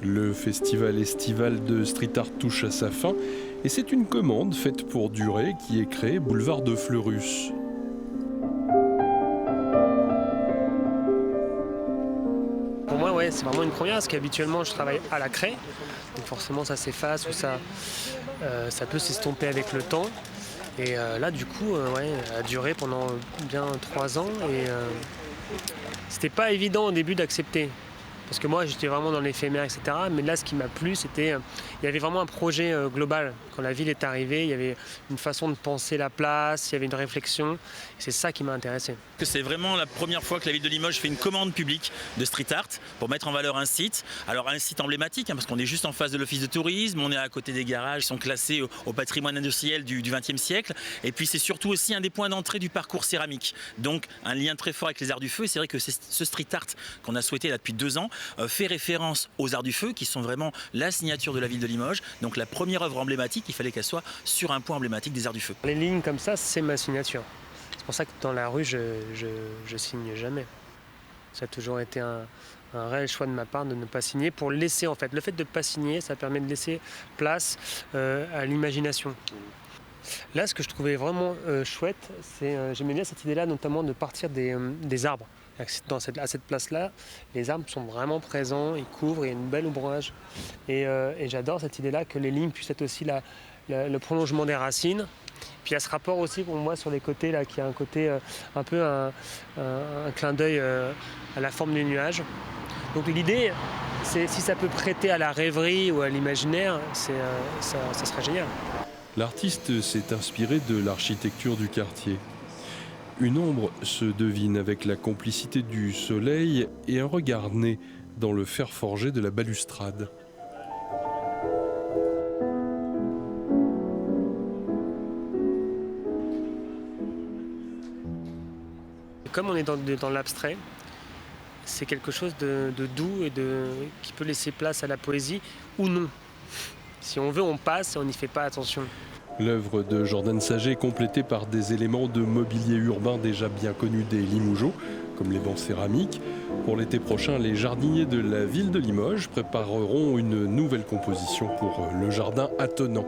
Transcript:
Le festival estival de street art touche à sa fin et c'est une commande faite pour durer qui est créée boulevard de Fleurus. Pour moi, ouais, c'est vraiment une première parce qu'habituellement je travaille à la craie, donc forcément ça s'efface ou ça peut s'estomper avec le temps. Et là, du coup, ouais, a duré pendant bien 3 ans et c'était pas évident au début d'accepter. Parce que moi, j'étais vraiment dans l'éphémère, etc. Mais là, ce qui m'a plu, c'était il y avait vraiment un projet global. Quand la ville est arrivée, il y avait une façon de penser la place, il y avait une réflexion. Et c'est ça qui m'a intéressé. C'est vraiment la première fois que la ville de Limoges fait une commande publique de street art pour mettre en valeur un site. Alors un site emblématique, parce qu'on est juste en face de l'office de tourisme, on est à côté des garages qui sont classés au patrimoine industriel du XXe siècle. Et puis c'est surtout aussi un des points d'entrée du parcours céramique. Donc un lien très fort avec les arts du feu. Et c'est vrai que ce street art qu'on a souhaité là depuis 2 ans fait référence aux arts du feu qui sont vraiment la signature de la ville de Limoges. Donc la première œuvre emblématique, il fallait qu'elle soit sur un point emblématique des arts du feu. Les lignes comme ça, c'est ma signature. C'est pour ça que dans la rue, je signe jamais. Ça a toujours été un réel choix de ma part de ne pas signer pour laisser, en fait. Le fait de ne pas signer, ça permet de laisser place à l'imagination. Là, ce que je trouvais vraiment chouette, c'est j'aimais bien cette idée-là, notamment de partir des arbres. À cette place-là, les arbres sont vraiment présents, ils couvrent, il y a une belle ombrage. Et j'adore cette idée-là que les lignes puissent être aussi le prolongement des racines. Puis il y a ce rapport aussi pour moi sur les côtés, là, qui a un côté un peu un clin d'œil à la forme du nuage. Donc l'idée, c'est si ça peut prêter à la rêverie ou à l'imaginaire, ça serait génial. L'artiste s'est inspiré de l'architecture du quartier. Une ombre se devine avec la complicité du soleil et un regard né dans le fer forgé de la balustrade. Comme on est dans l'abstrait, c'est quelque chose de doux et qui peut laisser place à la poésie ou non. Si on veut, on passe et on n'y fait pas attention. L'œuvre de Jordan Saget est complétée par des éléments de mobilier urbain déjà bien connus des Limougeaux, comme les bancs céramiques. Pour l'été prochain, les jardiniers de la ville de Limoges prépareront une nouvelle composition pour le jardin attenant.